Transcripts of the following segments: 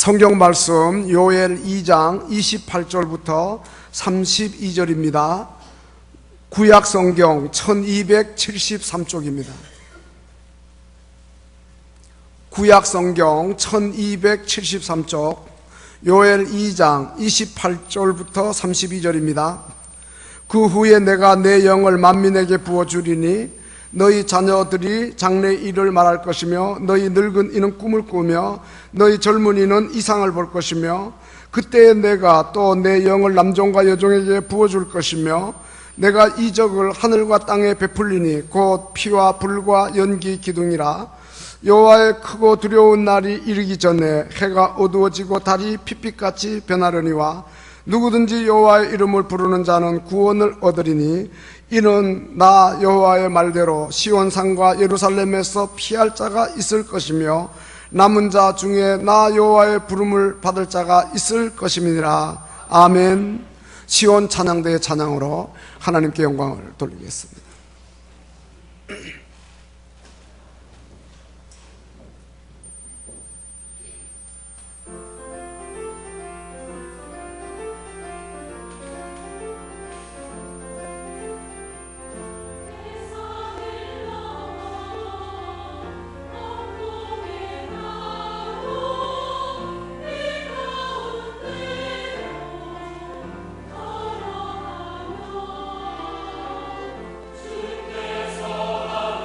성경 말씀 요엘 2장 28절부터 32절입니다. 구약 성경 1273쪽입니다. 구약 성경 1273쪽 요엘 2장 28절부터 32절입니다. 그 후에 내가 내 영을 만민에게 부어주리니 너희 자녀들이 장래 일을 말할 것이며 너희 늙은 이는 꿈을 꾸며 너희 젊은이는 이상을 볼 것이며 그때에 내가 또 내 영을 남종과 여종에게 부어줄 것이며 내가 이적을 하늘과 땅에 베풀리니 곧 피와 불과 연기 기둥이라. 여호와의 크고 두려운 날이 이르기 전에 해가 어두워지고 달이 핏빛같이 변하려니와 누구든지 여호와의 이름을 부르는 자는 구원을 얻으리니 이는 나 여호와의 말대로 시온산과 예루살렘에서 피할 자가 있을 것이며 남은 자 중에 나 여호와의 부름을 받을 자가 있을 것임이니라. 아멘. 시온 찬양대의 찬양으로 하나님께 영광을 돌리겠습니다. 주께서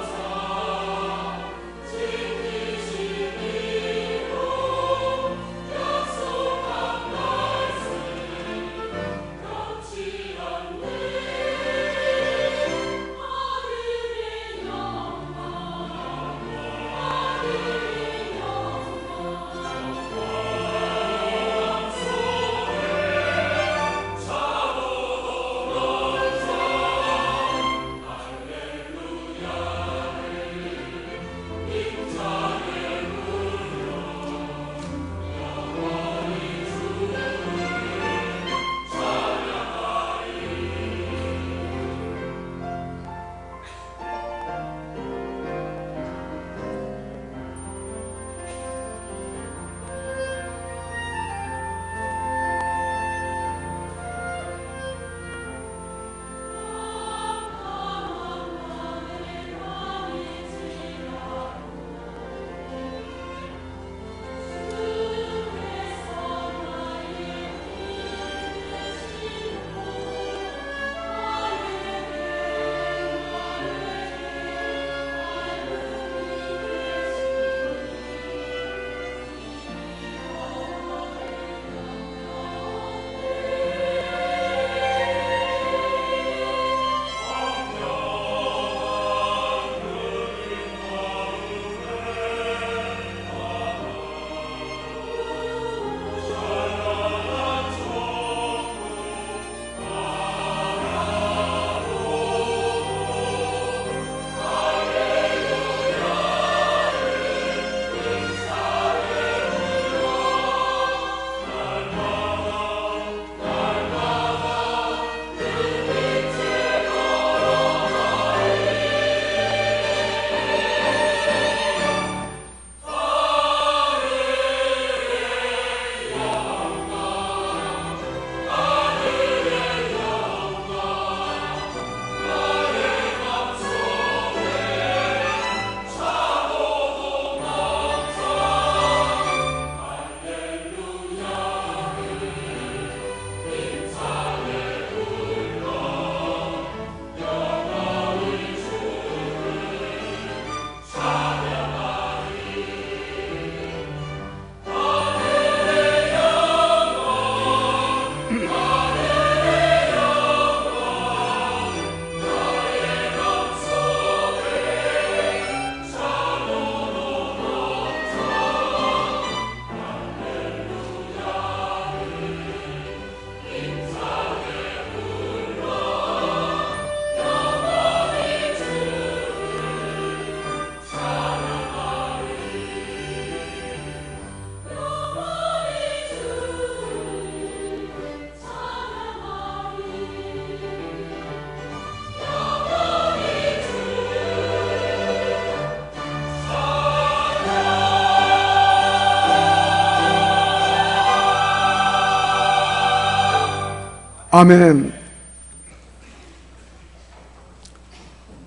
아멘.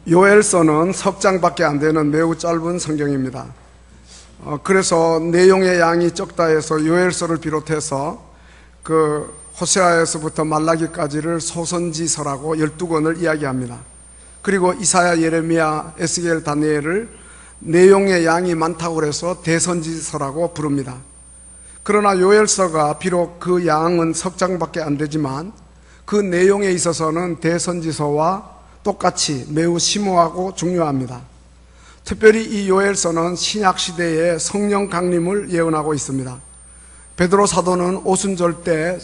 요엘서는 석 장밖에 안 되는 매우 짧은 성경입니다. 그래서 내용의 양이 적다 해서 요엘서를 비롯해서 호세아에서부터 말라기까지를 소선지서라고 12권을 이야기합니다. 그리고 이사야, 예레미야, 에스겔, 다니엘을 내용의 양이 많다고 해서 대선지서라고 부릅니다. 그러나 요엘서가 비록 그 양은 석 장밖에 안 되지만 그 내용에 있어서는 대선지서와 똑같이 매우 심오하고 중요합니다. 특별히 이 요엘서는 신약시대의 성령 강림을 예언하고 있습니다. 베드로 사도는 오순절 때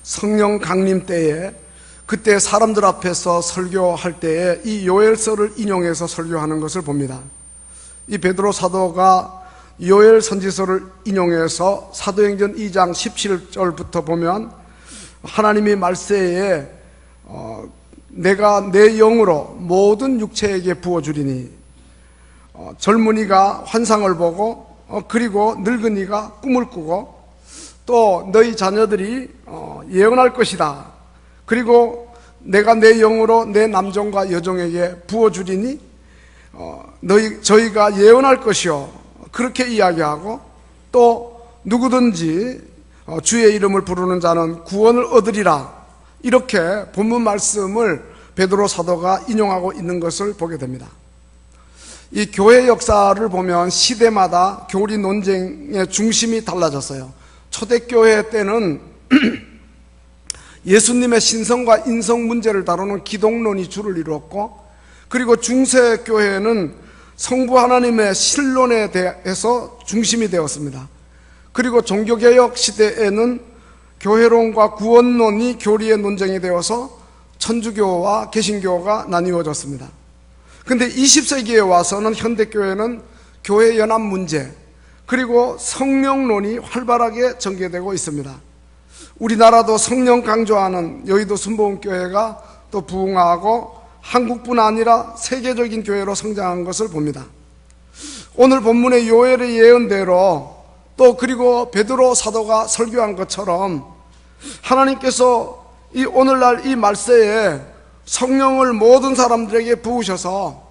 성령 강림 때에 그때 사람들 앞에서 설교할 때에 이 요엘서를 인용해서 설교하는 것을 봅니다. 이 베드로 사도가 요엘 선지서를 인용해서 사도행전 2장 17절부터 보면 하나님이 말세에 내가 내 영으로 모든 육체에게 부어주리니 젊은이가 환상을 보고 그리고 늙은이가 꿈을 꾸고 또 너희 자녀들이 예언할 것이다. 그리고 내가 내 영으로 내 남종과 여종에게 부어주리니 저희가 예언할 것이요. 그렇게 이야기하고 또 누구든지 주의 이름을 부르는 자는 구원을 얻으리라. 이렇게 본문 말씀을 베드로 사도가 인용하고 있는 것을 보게 됩니다. 이 교회 역사를 보면 시대마다 교리 논쟁의 중심이 달라졌어요. 초대교회 때는 예수님의 신성과 인성 문제를 다루는 기독론이 주를 이루었고, 그리고 중세교회는 성부 하나님의 신론에 대해서 중심이 되었습니다. 그리고 종교개혁 시대에는 교회론과 구원론이 교리의 논쟁이 되어서 천주교와 개신교가 나뉘어졌습니다. 근데 20세기에 와서는 현대교회는 교회 연합 문제 그리고 성령론이 활발하게 전개되고 있습니다. 우리나라도 성령 강조하는 여의도 순복음교회가 또 부흥하고 한국뿐 아니라 세계적인 교회로 성장한 것을 봅니다. 오늘 본문의 요엘의 예언대로 또 그리고 베드로 사도가 설교한 것처럼 하나님께서 이 오늘날 이 말세에 성령을 모든 사람들에게 부으셔서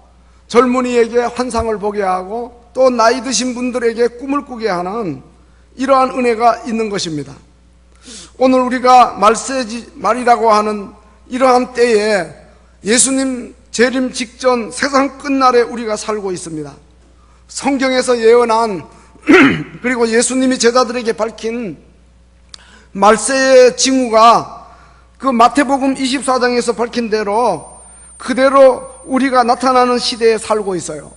젊은이에게 환상을 보게 하고 또 나이 드신 분들에게 꿈을 꾸게 하는 이러한 은혜가 있는 것입니다. 오늘 우리가 말세말이라고 하는 이러한 때에 예수님 재림 직전 세상 끝날에 우리가 살고 있습니다. 성경에서 예언한 그리고 예수님이 제자들에게 밝힌 말세의 징후가 그 마태복음 24장에서 밝힌 대로 그대로 우리가 나타나는 시대에 살고 있어요.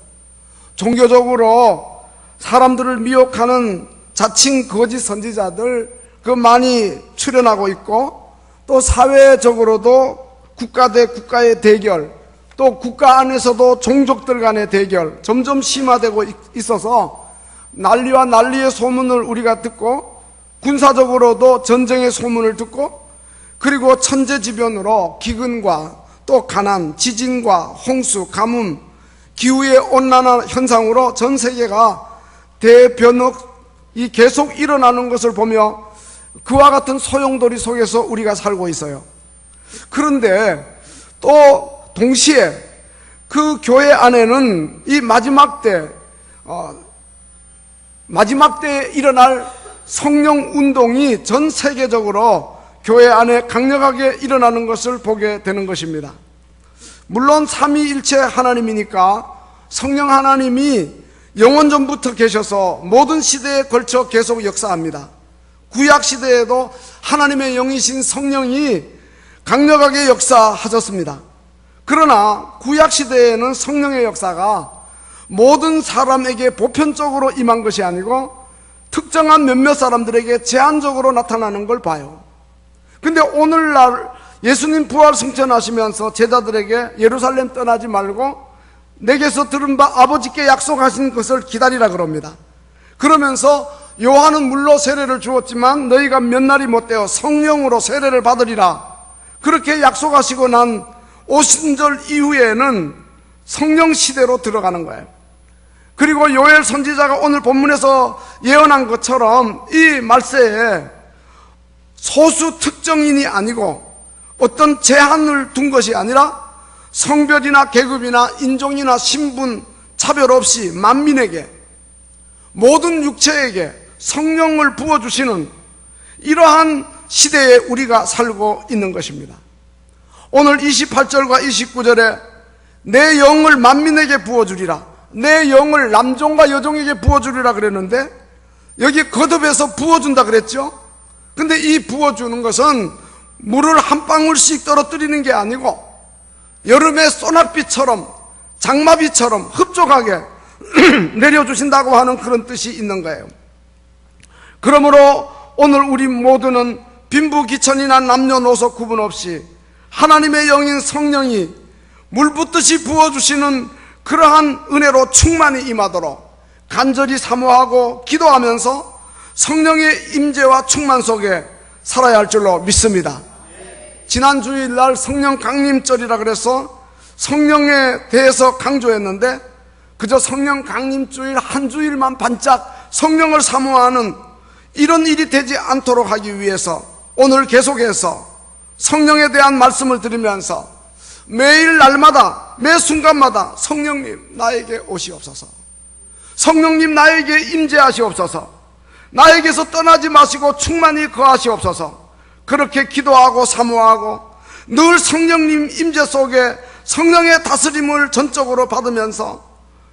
종교적으로 사람들을 미혹하는 자칭 거짓 선지자들 많이 출현하고 있고, 또 사회적으로도 국가 대 국가의 대결, 또 국가 안에서도 종족들 간의 대결 점점 심화되고 있어서 난리와 난리의 소문을 우리가 듣고, 군사적으로도 전쟁의 소문을 듣고, 그리고 천재지변으로 기근과 또 가난, 지진과 홍수, 가뭄, 기후의 온난화 현상으로 전 세계가 대변혁이 계속 일어나는 것을 보며 그와 같은 소용돌이 속에서 우리가 살고 있어요. 그런데 또 동시에 그 교회 안에는 이 마지막 때에 일어날 성령 운동이 전 세계적으로 교회 안에 강력하게 일어나는 것을 보게 되는 것입니다. 물론 삼위일체 하나님이니까 성령 하나님이 영원전부터 계셔서 모든 시대에 걸쳐 계속 역사합니다. 구약시대에도 하나님의 영이신 성령이 강력하게 역사하셨습니다. 그러나 구약시대에는 성령의 역사가 모든 사람에게 보편적으로 임한 것이 아니고 특정한 몇몇 사람들에게 제한적으로 나타나는 걸 봐요. 근데 오늘날 예수님 부활 승천하시면서 제자들에게 예루살렘 떠나지 말고 내게서 들은 바 아버지께 약속하신 것을 기다리라 그럽니다. 그러면서 요한은 물로 세례를 주었지만 너희가 몇 날이 못되어 성령으로 세례를 받으리라, 그렇게 약속하시고 난 오순절 이후에는 성령 시대로 들어가는 거예요. 그리고 요엘 선지자가 오늘 본문에서 예언한 것처럼 이 말세에 소수 특정인이 아니고 어떤 제한을 둔 것이 아니라 성별이나 계급이나 인종이나 신분 차별 없이 만민에게, 모든 육체에게 성령을 부어주시는 이러한 시대에 우리가 살고 있는 것입니다. 오늘 28절과 29절에 내 영을 만민에게 부어주리라, 내 영을 남종과 여종에게 부어주리라 그랬는데 여기 거듭해서 부어준다 그랬죠. 근데 이 부어주는 것은 물을 한 방울씩 떨어뜨리는 게 아니고 여름의 소낙비처럼 장마비처럼 흡족하게 내려주신다고 하는 그런 뜻이 있는 거예요. 그러므로 오늘 우리 모두는 빈부귀천이나 남녀노소 구분 없이 하나님의 영인 성령이 물 붓듯이 부어주시는 그러한 은혜로 충만히 임하도록 간절히 사모하고 기도하면서 성령의 임재와 충만 속에 살아야 할 줄로 믿습니다. 지난 주일날 성령 강림절이라 그래서 성령에 대해서 강조했는데 그저 성령 강림주일 한 주일만 반짝 성령을 사모하는 이런 일이 되지 않도록 하기 위해서 오늘 계속해서 성령에 대한 말씀을 드리면서 매일 날마다 매 순간마다 성령님 나에게 오시옵소서, 성령님 나에게 임재하시옵소서, 나에게서 떠나지 마시고 충만히 거하시옵소서, 그렇게 기도하고 사모하고 늘 성령님 임재 속에 성령의 다스림을 전적으로 받으면서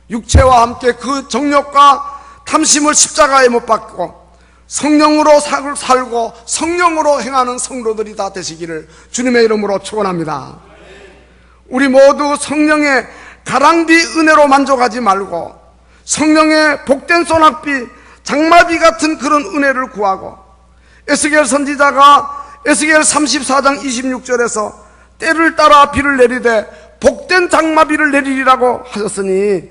육체와 함께 그 정욕과 탐심을 십자가에 못 박고 성령으로 살고 성령으로 행하는 성도들이 다 되시기를 주님의 이름으로 축원합니다. 우리 모두 성령의 가랑비 은혜로 만족하지 말고 성령의 복된 소낙비, 장마비 같은 그런 은혜를 구하고 에스겔 선지자가 에스겔 34장 26절에서 때를 따라 비를 내리되 복된 장마비를 내리리라고 하셨으니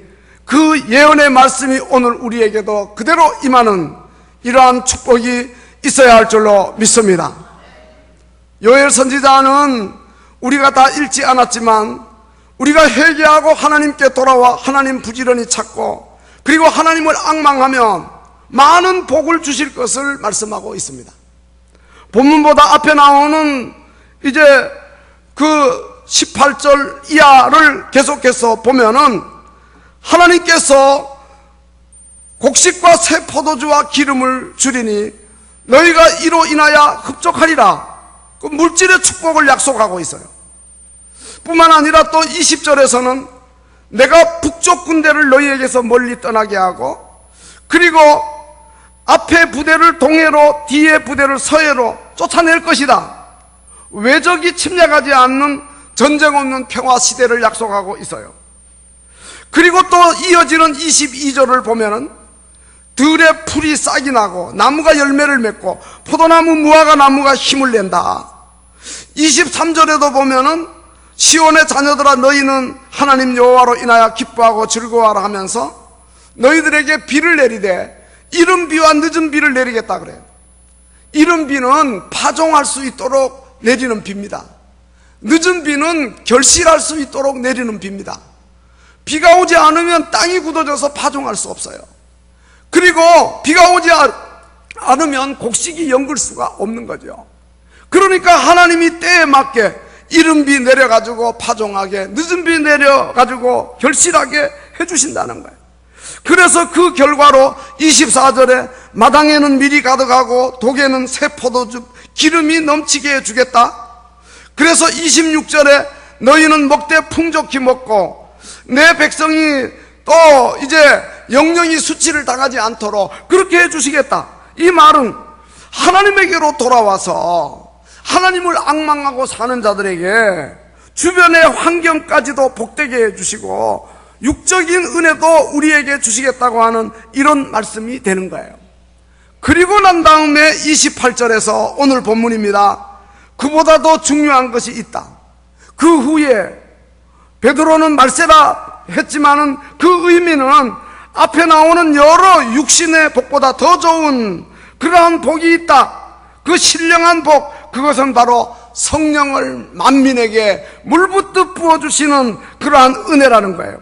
그 예언의 말씀이 오늘 우리에게도 그대로 임하는 이러한 축복이 있어야 할 줄로 믿습니다. 요엘 선지자는 우리가 다 읽지 않았지만 우리가 회개하고 하나님께 돌아와 하나님 부지런히 찾고 그리고 하나님을 앙망하면 많은 복을 주실 것을 말씀하고 있습니다. 본문보다 앞에 나오는 이제 그 18절 이하를 계속해서 보면은 하나님께서 곡식과 새 포도주와 기름을 주리니 너희가 이로 인하여 흡족하리라, 그 물질의 축복을 약속하고 있어요. 뿐만 아니라 또 20절에서는 내가 북쪽 군대를 너희에게서 멀리 떠나게 하고 그리고 앞에 부대를 동해로 뒤에 부대를 서해로 쫓아낼 것이다. 외적이 침략하지 않는 전쟁 없는 평화 시대를 약속하고 있어요. 그리고 또 이어지는 22절을 보면은 들에 풀이 싹이 나고 나무가 열매를 맺고 포도나무 무화과 나무가 힘을 낸다. 23절에도 보면은 시온의 자녀들아 너희는 하나님 여호와로 인하여 기뻐하고 즐거워하라 하면서 너희들에게 비를 내리되 이른 비와 늦은 비를 내리겠다 그래요. 이른 비는 파종할 수 있도록 내리는 비입니다. 늦은 비는 결실할 수 있도록 내리는 비입니다. 비가 오지 않으면 땅이 굳어져서 파종할 수 없어요. 그리고 비가 오지 않으면 곡식이 연글 수가 없는 거죠. 그러니까 하나님이 때에 맞게 이른 비 내려가지고 파종하게, 늦은 비 내려가지고 결실하게 해주신다는 거예요. 그래서 그 결과로 24절에 마당에는 밀이 가득하고 독에는 새 포도주 기름이 넘치게 해주겠다. 그래서 26절에 너희는 먹되 풍족히 먹고 내 백성이 또 이제 영영이 수치를 당하지 않도록 그렇게 해주시겠다. 이 말은 하나님에게로 돌아와서 하나님을 앙망하고 사는 자들에게 주변의 환경까지도 복되게 해주시고 육적인 은혜도 우리에게 주시겠다고 하는 이런 말씀이 되는 거예요. 그리고 난 다음에 28절에서 오늘 본문입니다. 그보다 더 중요한 것이 있다. 그 후에 베드로는 말세라 했지만은 그 의미는 앞에 나오는 여러 육신의 복보다 더 좋은 그러한 복이 있다. 그 신령한 복, 그것은 바로 성령을 만민에게 물붓듯 부어주시는 그러한 은혜라는 거예요.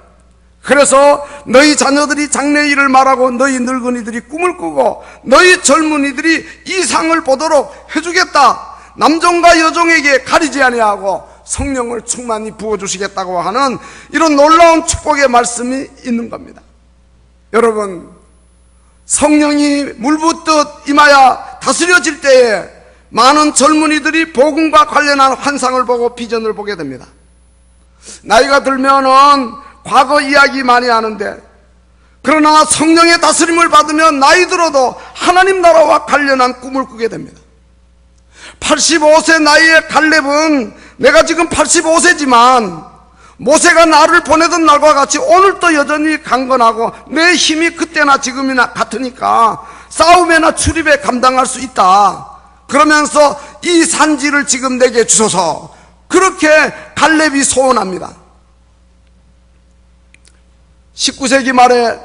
그래서 너희 자녀들이 장래 일을 말하고 너희 늙은이들이 꿈을 꾸고 너희 젊은이들이 이상을 보도록 해주겠다. 남종과 여종에게 가리지 아니하고 성령을 충만히 부어주시겠다고 하는 이런 놀라운 축복의 말씀이 있는 겁니다. 여러분, 성령이 물붓듯 임하여 다스려질 때에 많은 젊은이들이 복음과 관련한 환상을 보고 비전을 보게 됩니다. 나이가 들면은 과거 이야기 많이 하는데, 그러나 성령의 다스림을 받으면 나이 들어도 하나님 나라와 관련한 꿈을 꾸게 됩니다. 85세 나이의 갈렙은 내가 지금 85세지만 모세가 나를 보내던 날과 같이 오늘도 여전히 강건하고 내 힘이 그때나 지금이나 같으니까 싸움에나 출입에 감당할 수 있다. 그러면서 이 산지를 지금 내게 주소서. 그렇게 갈렙이 소원합니다. 19세기 말에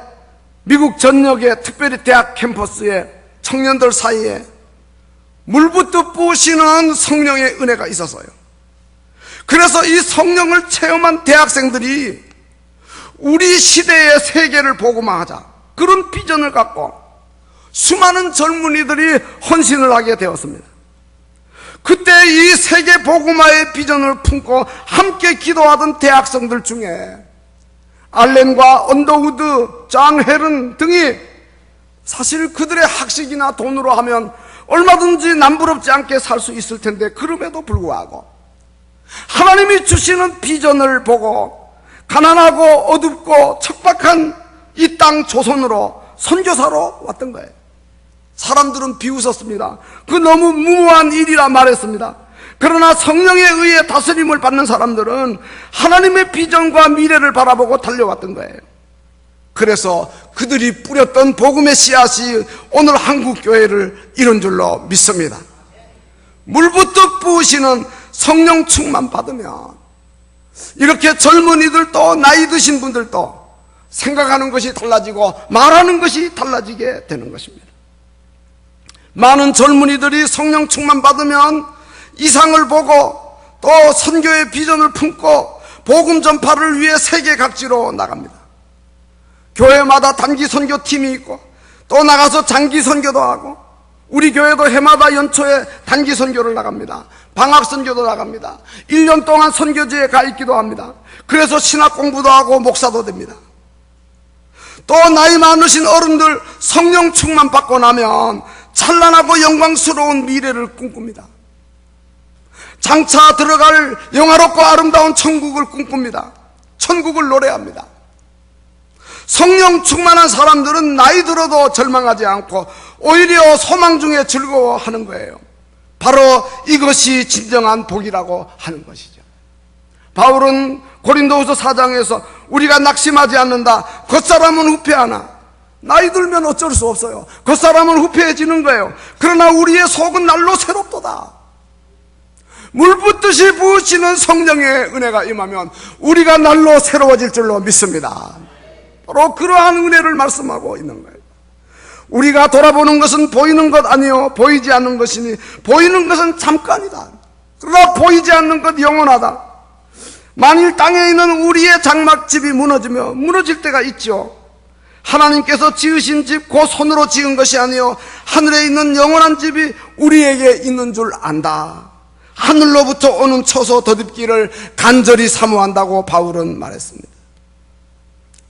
미국 전역의 특별히 대학 캠퍼스에 청년들 사이에 물붓듯 부으시는 성령의 은혜가 있어서요. 그래서 이 성령을 체험한 대학생들이 우리 시대의 세계를 복음화하자, 그런 비전을 갖고 수많은 젊은이들이 헌신을 하게 되었습니다. 그때 이 세계 복음화의 비전을 품고 함께 기도하던 대학생들 중에 알렌과 언더우드, 장 헤른 등이 사실 그들의 학식이나 돈으로 하면 얼마든지 남부럽지 않게 살 수 있을 텐데, 그럼에도 불구하고 하나님이 주시는 비전을 보고 가난하고 어둡고 척박한 이 땅 조선으로 선교사로 왔던 거예요. 사람들은 비웃었습니다. 그 너무 무모한 일이라 말했습니다. 그러나 성령에 의해 다스림을 받는 사람들은 하나님의 비전과 미래를 바라보고 달려왔던 거예요. 그래서 그들이 뿌렸던 복음의 씨앗이 오늘 한국교회를 이룬 줄로 믿습니다. 물붓듯 부으시는 성령 충만 받으면 이렇게 젊은이들도 나이 드신 분들도 생각하는 것이 달라지고 말하는 것이 달라지게 되는 것입니다. 많은 젊은이들이 성령 충만 받으면 이상을 보고 또 선교의 비전을 품고 복음 전파를 위해 세계 각지로 나갑니다. 교회마다 단기 선교팀이 있고 또 나가서 장기 선교도 하고, 우리 교회도 해마다 연초에 단기 선교를 나갑니다. 방학 선교도 나갑니다. 1년 동안 선교지에 가 있기도 합니다. 그래서 신학 공부도 하고 목사도 됩니다. 또 나이 많으신 어른들 성령 충만 받고 나면 찬란하고 영광스러운 미래를 꿈꿉니다. 장차 들어갈 영화롭고 아름다운 천국을 꿈꿉니다. 천국을 노래합니다. 성령 충만한 사람들은 나이 들어도 절망하지 않고 오히려 소망 중에 즐거워하는 거예요. 바로 이것이 진정한 복이라고 하는 것이죠. 바울은 고린도후서 4장에서 우리가 낙심하지 않는다. 겉사람은 후패하나 나이 들면 어쩔 수 없어요. 겉사람은 후패해지는 거예요. 그러나 우리의 속은 날로 새롭도다. 물붓듯이 부으시는 성령의 은혜가 임하면 우리가 날로 새로워질 줄로 믿습니다. 바로 그러한 은혜를 말씀하고 있는 거예요. 우리가 돌아보는 것은 보이는 것 아니요 보이지 않는 것이니 보이는 것은 잠깐이다. 그러나 보이지 않는 것 영원하다. 만일 땅에 있는 우리의 장막집이 무너지며 무너질 때가 있죠. 하나님께서 지으신 집 곧 손으로 지은 것이 아니요 하늘에 있는 영원한 집이 우리에게 있는 줄 안다. 하늘로부터 오는 처소 더딥기를 간절히 사모한다고 바울은 말했습니다.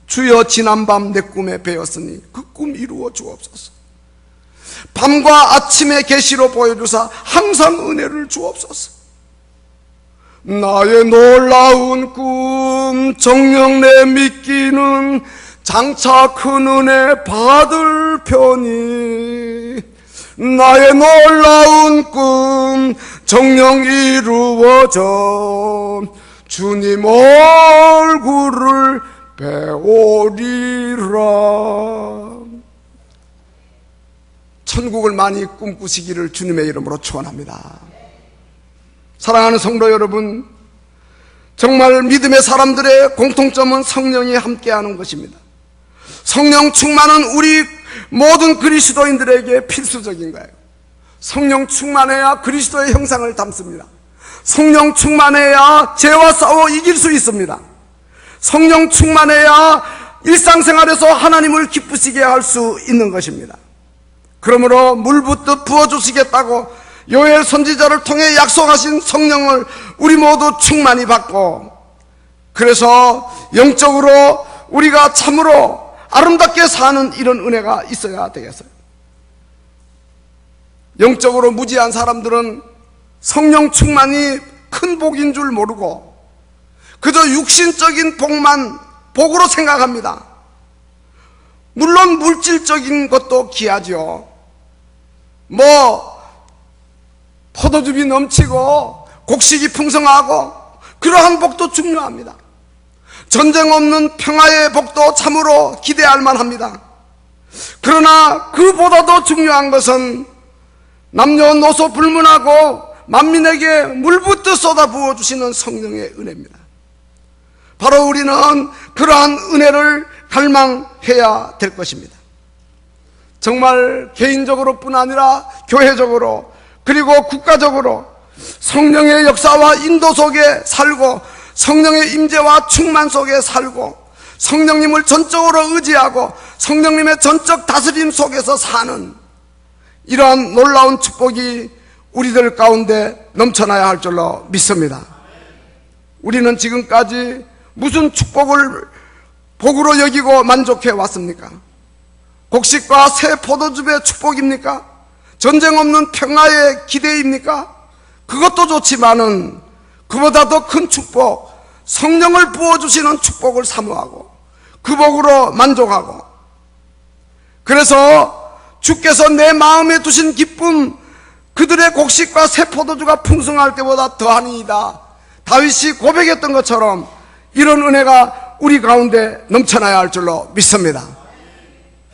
주여 지난밤 내 꿈에 배었으니 그 꿈 이루어 주옵소서. 밤과 아침의 계시로 보여주사 항상 은혜를 주옵소서. 나의 놀라운 꿈 정녕 내 믿기는 장차 큰 은혜 받을 편이, 나의 놀라운 꿈 정녕 이루어져 주님 얼굴을 배우리라. 천국을 많이 꿈꾸시기를 주님의 이름으로 축원합니다. 사랑하는 성도 여러분, 정말 믿음의 사람들의 공통점은 성령이 함께하는 것입니다. 성령 충만은 우리 모든 그리스도인들에게 필수적인 거예요. 성령 충만해야 그리스도의 형상을 담습니다. 성령 충만해야 죄와 싸워 이길 수 있습니다. 성령 충만해야 일상생활에서 하나님을 기쁘시게 할 수 있는 것입니다. 그러므로 물붓듯 부어주시겠다고 요엘 선지자를 통해 약속하신 성령을 우리 모두 충만히 받고, 그래서 영적으로 우리가 참으로 아름답게 사는 이런 은혜가 있어야 되겠어요. 영적으로 무지한 사람들은 성령 충만이 큰 복인 줄 모르고 그저 육신적인 복만 복으로 생각합니다. 물론 물질적인 것도 귀하죠. 포도즙이 넘치고 곡식이 풍성하고 그러한 복도 중요합니다. 전쟁 없는 평화의 복도 참으로 기대할 만합니다. 그러나 그보다도 중요한 것은 남녀노소 불문하고 만민에게 물붓듯 쏟아부어 주시는 성령의 은혜입니다. 바로 우리는 그러한 은혜를 갈망해야 될 것입니다. 정말 개인적으로뿐 아니라 교회적으로 그리고 국가적으로 성령의 역사와 인도 속에 살고 성령의 임재와 충만 속에 살고 성령님을 전적으로 의지하고 성령님의 전적 다스림 속에서 사는 이러한 놀라운 축복이 우리들 가운데 넘쳐나야 할 줄로 믿습니다. 우리는 지금까지 무슨 축복을 복으로 여기고 만족해 왔습니까? 곡식과 새 포도즙의 축복입니까? 전쟁 없는 평화의 기대입니까? 그것도 좋지만은 그보다 더 큰 축복, 성령을 부어주시는 축복을 사모하고 그 복으로 만족하고, 그래서 주께서 내 마음에 두신 기쁨, 그들의 곡식과 새 포도주가 풍성할 때보다 더하니이다, 다윗이 고백했던 것처럼 이런 은혜가 우리 가운데 넘쳐나야 할 줄로 믿습니다.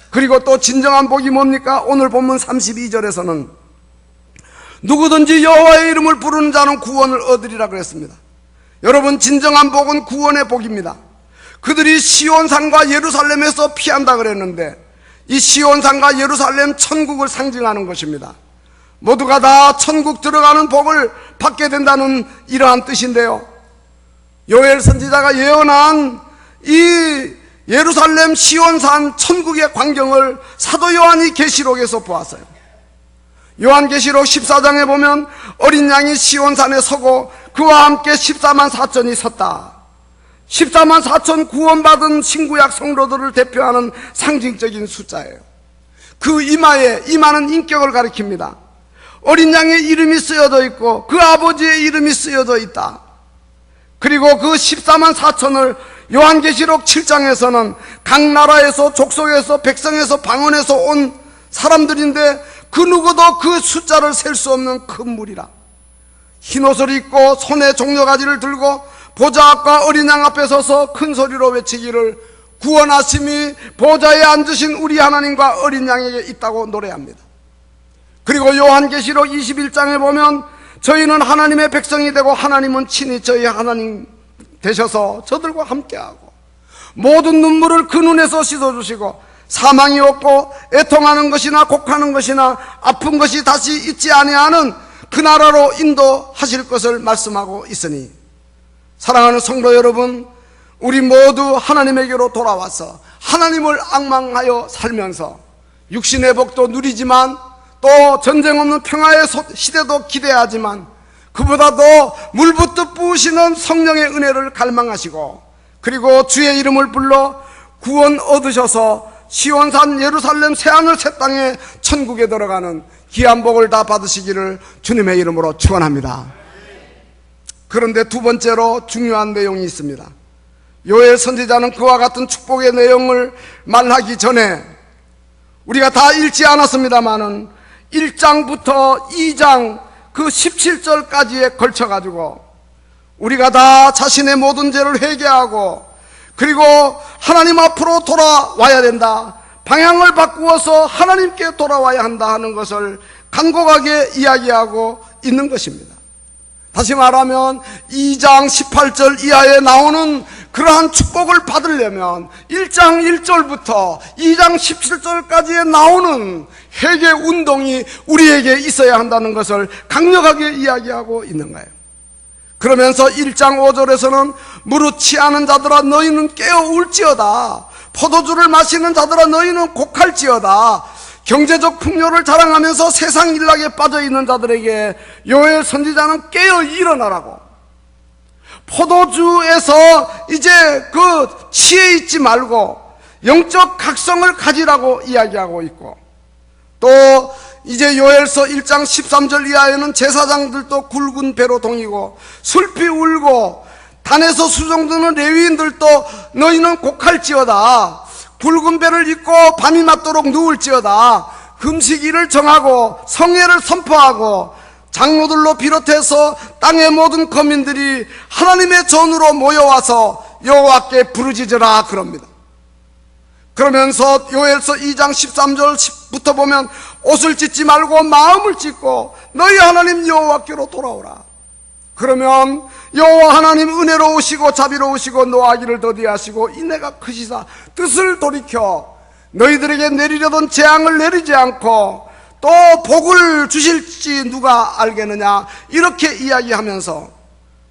그리고 또 진정한 복이 뭡니까? 오늘 본문 32절에서는 누구든지 여호와의 이름을 부르는 자는 구원을 얻으리라 그랬습니다. 여러분, 진정한 복은 구원의 복입니다. 그들이 시온산과 예루살렘에서 피한다 그랬는데 이 시온산과 예루살렘 천국을 상징하는 것입니다. 모두가 다 천국 들어가는 복을 받게 된다는 이러한 뜻인데요, 요엘 선지자가 예언한 이 예루살렘 시온산 천국의 광경을 사도 요한이 계시록에서 보았어요. 요한계시록 14장에 보면 어린 양이 시온산에 서고 그와 함께 14만 4천이 섰다. 14만 4천 구원받은 신구약 성도들을 대표하는 상징적인 숫자예요. 그 이마는 인격을 가리킵니다. 어린 양의 이름이 쓰여져 있고 그 아버지의 이름이 쓰여져 있다. 그리고 그 14만 4천을 요한계시록 7장에서는 각 나라에서 족속에서 백성에서 방언에서 온 사람들인데 그 누구도 그 숫자를 셀 수 없는 큰 무리라. 흰옷을 입고 손에 종려가지를 들고 보좌 앞과 어린 양 앞에 서서 큰 소리로 외치기를 구원하심이 보좌에 앉으신 우리 하나님과 어린 양에게 있다고 노래합니다. 그리고 요한계시록 21장에 보면 저희는 하나님의 백성이 되고 하나님은 친히 저희 하나님 되셔서 저들과 함께하고 모든 눈물을 그 눈에서 씻어주시고 사망이 없고 애통하는 것이나 곡하는 것이나 아픈 것이 다시 있지 아니하는 그 나라로 인도하실 것을 말씀하고 있으니, 사랑하는 성도 여러분, 우리 모두 하나님에게로 돌아와서 하나님을 앙망하여 살면서 육신의 복도 누리지만 또 전쟁 없는 평화의 시대도 기대하지만 그보다도 물붓듯 부으시는 성령의 은혜를 갈망하시고, 그리고 주의 이름을 불러 구원 얻으셔서 시온산 예루살렘 새하늘 새 땅에 천국에 들어가는 귀한 복을 다 받으시기를 주님의 이름으로 축원합니다. 그런데 두 번째로 중요한 내용이 있습니다. 요엘 선지자는 그와 같은 축복의 내용을 말하기 전에 우리가 다 읽지 않았습니다마는 1장부터 2장 그 17절까지에 걸쳐가지고 우리가 다 자신의 모든 죄를 회개하고 그리고 하나님 앞으로 돌아와야 된다, 방향을 바꾸어서 하나님께 돌아와야 한다 하는 것을 간곡하게 이야기하고 있는 것입니다. 다시 말하면 2장 18절 이하에 나오는 그러한 축복을 받으려면 1장 1절부터 2장 17절까지에 나오는 회개 운동이 우리에게 있어야 한다는 것을 강력하게 이야기하고 있는 거예요. 그러면서 1장 5절에서는 무릇 취하는 자들아 너희는 깨어 울지어다, 포도주를 마시는 자들아 너희는 곡할지어다, 경제적 풍요를 자랑하면서 세상 일락에 빠져있는 자들에게 요엘 선지자는 깨어 일어나라고, 포도주에서 이제 그 취해 있지 말고 영적 각성을 가지라고 이야기하고 있고, 또 이제 요엘서 1장 13절 이하에는 제사장들도 굵은 배로 동이고 슬피 울고 단에서 수종드는 레위인들도 너희는 곡할지어다, 굵은 배를 입고 밤이 맞도록 누울지어다, 금식일을 정하고 성회를 선포하고 장로들로 비롯해서 땅의 모든 거민들이 하나님의 전으로 모여와서 여호와께 부르짖으라 그럽니다. 그러면서 요엘서 2장 13절부터 보면 옷을 찢지 말고 마음을 찢고 너희 하나님 여호와께로 돌아오라. 그러면 여호와 하나님 은혜로우시고 자비로우시고 노하기를 더디하시고 인애가 크시사 뜻을 돌이켜 너희들에게 내리려던 재앙을 내리지 않고 또 복을 주실지 누가 알겠느냐, 이렇게 이야기하면서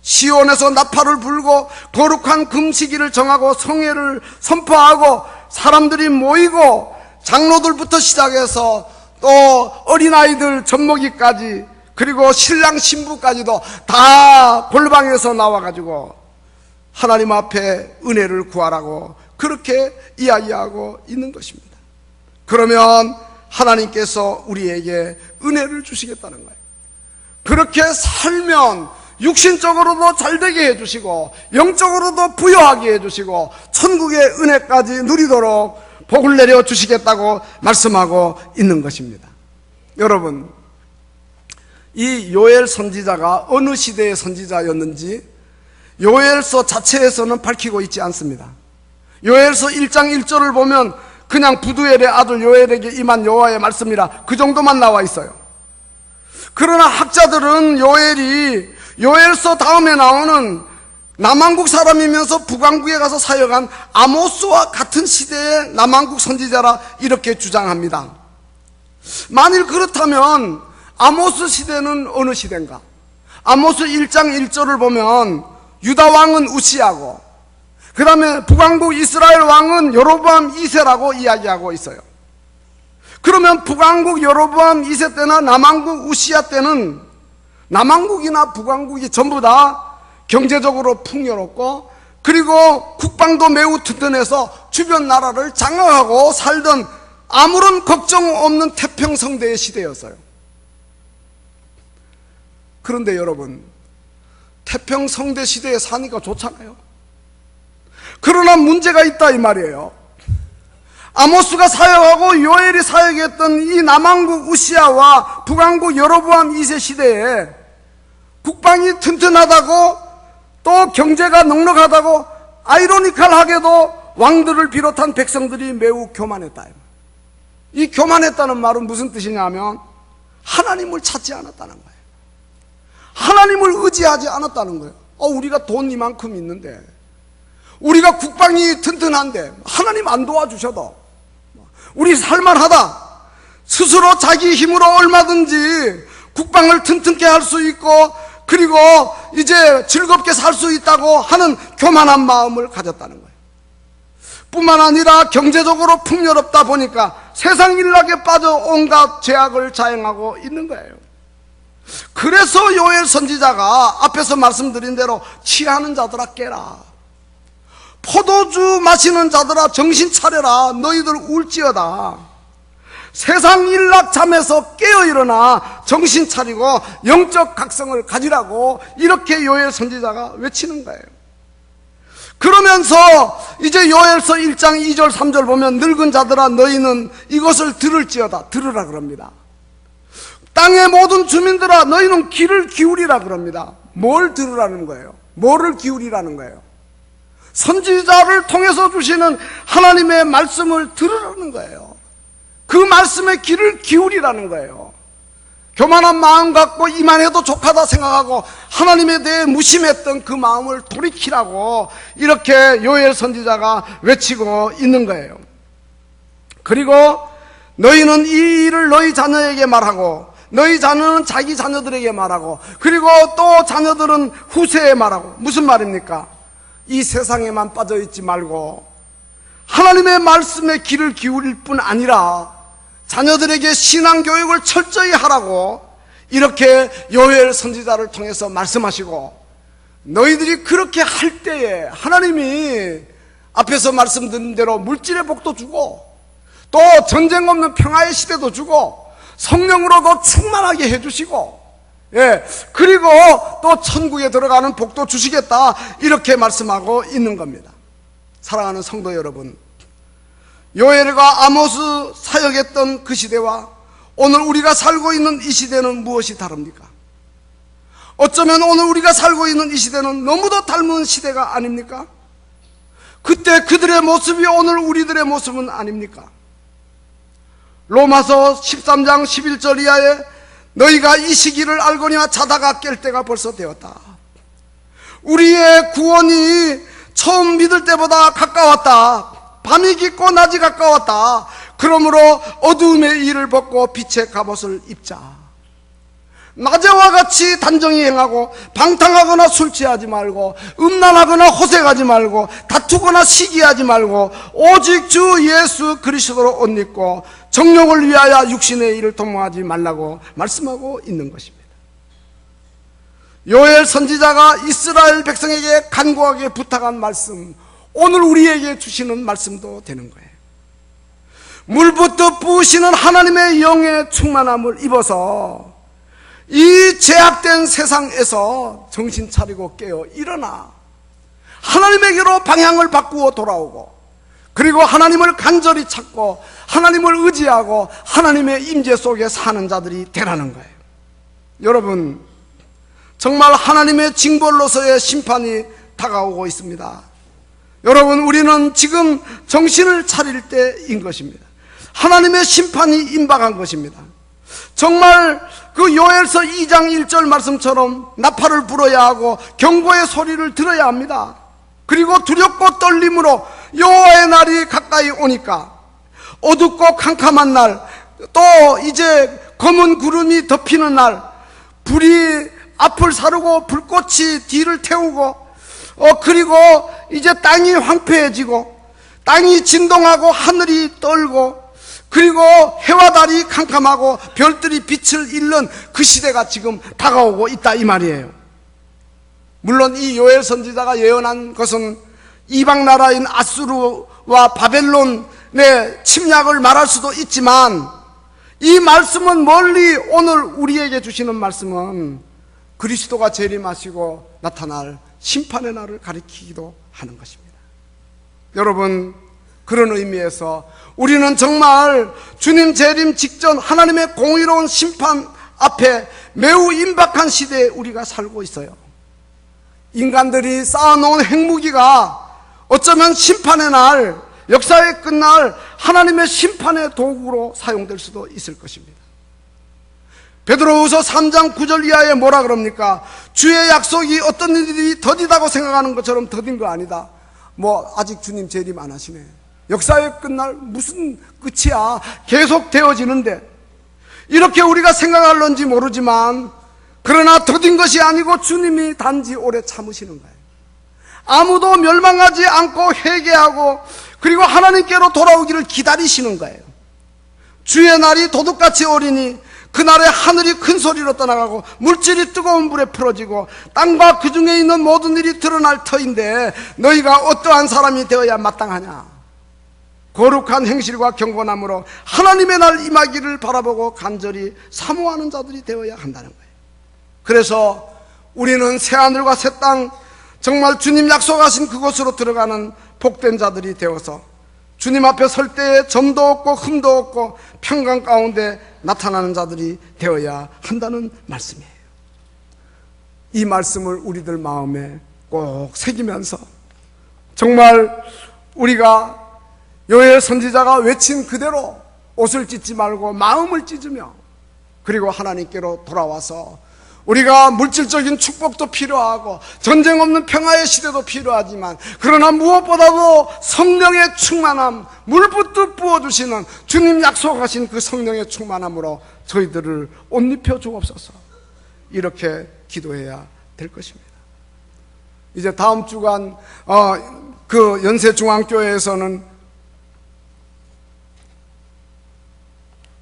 시온에서 나팔을 불고 거룩한 금식일을 정하고 성회를 선포하고 사람들이 모이고 장로들부터 시작해서 또 어린아이들 젖먹이까지 그리고 신랑 신부까지도 다 골방에서 나와가지고 하나님 앞에 은혜를 구하라고 그렇게 이야기하고 있는 것입니다. 그러면 하나님께서 우리에게 은혜를 주시겠다는 거예요. 그렇게 살면 육신적으로도 잘되게 해주시고 영적으로도 부여하게 해주시고 천국의 은혜까지 누리도록 복을 내려주시겠다고 말씀하고 있는 것입니다. 여러분, 이 요엘 선지자가 어느 시대의 선지자였는지 요엘서 자체에서는 밝히고 있지 않습니다. 요엘서 1장 1절을 보면 그냥 부두엘의 아들 요엘에게 임한 여호와의 말씀이라 그 정도만 나와 있어요. 그러나 학자들은 요엘이 요엘서 다음에 나오는 남한국 사람이면서 북왕국에 가서 사역한 아모스와 같은 시대의 남한국 선지자라 이렇게 주장합니다. 만일 그렇다면 아모스 시대는 어느 시대인가? 아모스 1장 1절을 보면 유다 왕은 우시야고 그 다음에 북왕국 이스라엘 왕은 여로보암 2세라고 이야기하고 있어요. 그러면 북왕국 여로보암 2세 때나 남왕국 우시야 때는 남왕국이나 북왕국이 전부 다 경제적으로 풍요롭고 그리고 국방도 매우 튼튼해서 주변 나라를 장악하고 살던 아무런 걱정 없는 태평성대의 시대였어요. 그런데 여러분, 태평성대 시대에 사니까 좋잖아요. 그러나 문제가 있다 이 말이에요. 아모스가 사역하고 요엘이 사역했던 이 남왕국 우시야와 북왕국 여로보암 2세 시대에 국방이 튼튼하다고 또 경제가 넉넉하다고 아이러니컬하게도 왕들을 비롯한 백성들이 매우 교만했다. 이 교만했다는 말은 무슨 뜻이냐 하면 하나님을 찾지 않았다는 거예요. 하나님을 의지하지 않았다는 거예요. 우리가 돈 이만큼 있는데 우리가 국방이 튼튼한데 하나님 안 도와주셔도 우리 살만하다, 스스로 자기 힘으로 얼마든지 국방을 튼튼케 할 수 있고 그리고 이제 즐겁게 살 수 있다고 하는 교만한 마음을 가졌다는 거예요. 뿐만 아니라 경제적으로 풍요롭다 보니까 세상 일락에 빠져 온갖 죄악을 자행하고 있는 거예요. 그래서 요엘 선지자가 앞에서 말씀드린 대로 취하는 자들아 깨라, 포도주 마시는 자들아 정신 차려라, 너희들 울지어다, 세상 일락 잠에서 깨어 일어나 정신 차리고 영적 각성을 가지라고 이렇게 요엘 선지자가 외치는 거예요. 그러면서 이제 요엘서 1장 2절 3절 보면 늙은 자들아 너희는 이것을 들을지어다, 들으라 그럽니다. 땅의 모든 주민들아 너희는 귀를 기울이라 그럽니다. 뭘 들으라는 거예요? 뭐를 기울이라는 거예요? 선지자를 통해서 주시는 하나님의 말씀을 들으라는 거예요. 그 말씀에 귀를 기울이라는 거예요. 교만한 마음 갖고 이만해도 족하다 생각하고 하나님에 대해 무심했던 그 마음을 돌이키라고 이렇게 요엘 선지자가 외치고 있는 거예요. 그리고 너희는 이 일을 너희 자녀에게 말하고 너희 자녀는 자기 자녀들에게 말하고 그리고 또 자녀들은 후세에 말하고. 무슨 말입니까? 이 세상에만 빠져있지 말고 하나님의 말씀에 귀를 기울일 뿐 아니라 자녀들에게 신앙교육을 철저히 하라고 이렇게 요엘 선지자를 통해서 말씀하시고, 너희들이 그렇게 할 때에 하나님이 앞에서 말씀드린 대로 물질의 복도 주고, 또 전쟁 없는 평화의 시대도 주고, 성령으로도 충만하게 해주시고, 그리고 또 천국에 들어가는 복도 주시겠다, 이렇게 말씀하고 있는 겁니다. 사랑하는 성도 여러분, 요엘과 아모스 사역했던 그 시대와 오늘 우리가 살고 있는 이 시대는 무엇이 다릅니까? 어쩌면 오늘 우리가 살고 있는 이 시대는 너무도 닮은 시대가 아닙니까? 그때 그들의 모습이 오늘 우리들의 모습은 아닙니까? 로마서 13장 11절 이하에 너희가 이 시기를 알거니와 자다가 깰 때가 벌써 되었다. 우리의 구원이 처음 믿을 때보다 가까웠다. 밤이 깊고 낮이 가까웠다. 그러므로 어두움의 일을 벗고 빛의 갑옷을 입자. 낮에와 같이 단정히 행하고 방탕하거나 술 취하지 말고 음란하거나 호색하지 말고 다투거나 시기하지 말고 오직 주 예수 그리스도로 옷 입고 정욕을 위하여 육신의 일을 도모하지 말라고 말씀하고 있는 것입니다. 요엘 선지자가 이스라엘 백성에게 간곡하게 부탁한 말씀, 오늘 우리에게 주시는 말씀도 되는 거예요. 물부터 부으시는 하나님의 영의 충만함을 입어서 이 제약된 세상에서 정신 차리고 깨어 일어나 하나님에게로 방향을 바꾸어 돌아오고, 그리고 하나님을 간절히 찾고 하나님을 의지하고 하나님의 임재 속에 사는 자들이 되라는 거예요. 여러분, 정말 하나님의 징벌로서의 심판이 다가오고 있습니다. 여러분, 우리는 지금 정신을 차릴 때인 것입니다. 하나님의 심판이 임박한 것입니다. 정말 그 요엘서 2장 1절 말씀처럼 나팔을 불어야 하고 경고의 소리를 들어야 합니다. 그리고 두렵고 떨림으로 여호와의 날이 가까이 오니까, 어둡고 캄캄한 날, 또 이제 검은 구름이 덮이는 날, 불이 앞을 사르고 불꽃이 뒤를 태우고, 그리고 이제 땅이 황폐해지고 땅이 진동하고 하늘이 떨고, 그리고 해와 달이 캄캄하고 별들이 빛을 잃는 그 시대가 지금 다가오고 있다, 이 말이에요. 물론 이 요엘 선지자가 예언한 것은 이방 나라인 아수르와 바벨론의 침략을 말할 수도 있지만, 이 말씀은 멀리 오늘 우리에게 주시는 말씀은 그리스도가 재림하시고 나타날 심판의 날을 가리키기도 하는 것입니다. 여러분, 그런 의미에서 우리는 정말 주님 재림 직전 하나님의 공의로운 심판 앞에 매우 임박한 시대에 우리가 살고 있어요. 인간들이 쌓아놓은 핵무기가 어쩌면 심판의 날, 역사의 끝날 하나님의 심판의 도구로 사용될 수도 있을 것입니다. 베드로후서 3장 9절 이하에 뭐라 그럽니까? 주의 약속이 어떤 일이 더디다고 생각하는 것처럼 더딘 거 아니다. 아직 주님 재림 안 하시네. 역사의 끝날 무슨 끝이야? 계속 되어지는데. 이렇게 우리가 생각할런지 모르지만, 그러나 더딘 것이 아니고 주님이 단지 오래 참으시는 거예요. 아무도 멸망하지 않고 회개하고 그리고 하나님께로 돌아오기를 기다리시는 거예요. 주의 날이 도둑같이 오리니 그날에 하늘이 큰 소리로 떠나가고 물질이 뜨거운 불에 풀어지고 땅과 그 중에 있는 모든 일이 드러날 터인데, 너희가 어떠한 사람이 되어야 마땅하냐? 거룩한 행실과 경건함으로 하나님의 날 임하기를 바라보고 간절히 사모하는 자들이 되어야 한다는 거예요. 그래서 우리는 새하늘과 새 땅, 정말 주님 약속하신 그곳으로 들어가는 복된 자들이 되어서 주님 앞에 설 때에 점도 없고 흠도 없고 평강 가운데 나타나는 자들이 되어야 한다는 말씀이에요. 이 말씀을 우리들 마음에 꼭 새기면서 정말 우리가 요엘 선지자가 외친 그대로 옷을 찢지 말고 마음을 찢으며, 그리고 하나님께로 돌아와서 우리가 물질적인 축복도 필요하고 전쟁 없는 평화의 시대도 필요하지만, 그러나 무엇보다도 성령의 충만함, 물붓듯 부어주시는 주님 약속하신 그 성령의 충만함으로 저희들을 옷 입혀 주옵소서, 이렇게 기도해야 될 것입니다. 이제 다음 주간 그 연세중앙교회에서는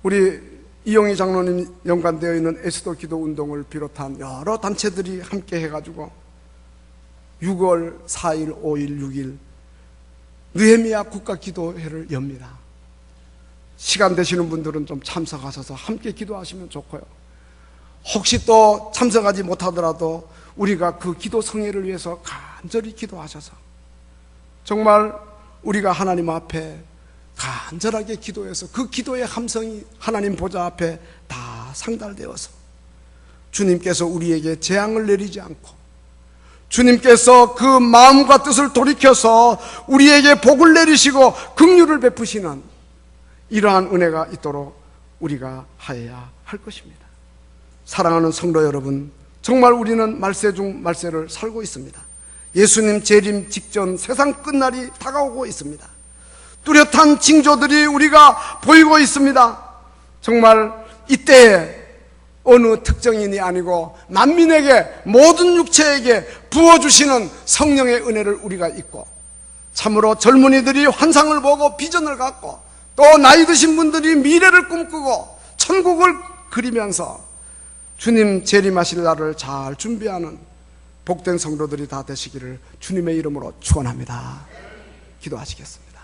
우리 이용희 장로님 연관되어 있는 에스더 기도 운동을 비롯한 여러 단체들이 함께 해가지고 6월 4일, 5일, 6일 느헤미야 국가기도회를 엽니다. 시간 되시는 분들은 좀 참석하셔서 함께 기도하시면 좋고요. 혹시 또 참석하지 못하더라도 우리가 그 기도 성회를 위해서 간절히 기도하셔서 정말 우리가 하나님 앞에 간절하게 기도해서 그 기도의 함성이 하나님 보좌 앞에 다 상달되어서 주님께서 우리에게 재앙을 내리지 않고 주님께서 그 마음과 뜻을 돌이켜서 우리에게 복을 내리시고 긍휼을 베푸시는 이러한 은혜가 있도록 우리가 하여야 할 것입니다. 사랑하는 성도 여러분, 정말 우리는 말세 중 말세를 살고 있습니다. 예수님 재림 직전 세상 끝날이 다가오고 있습니다. 뚜렷한 징조들이 우리가 보이고 있습니다. 정말 이때에 어느 특정인이 아니고 만민에게, 모든 육체에게 부어주시는 성령의 은혜를 우리가 잊고 참으로 젊은이들이 환상을 보고 비전을 갖고 또 나이 드신 분들이 미래를 꿈꾸고 천국을 그리면서 주님 재림하실 날을 잘 준비하는 복된 성도들이 다 되시기를 주님의 이름으로 축원합니다. 기도하시겠습니다.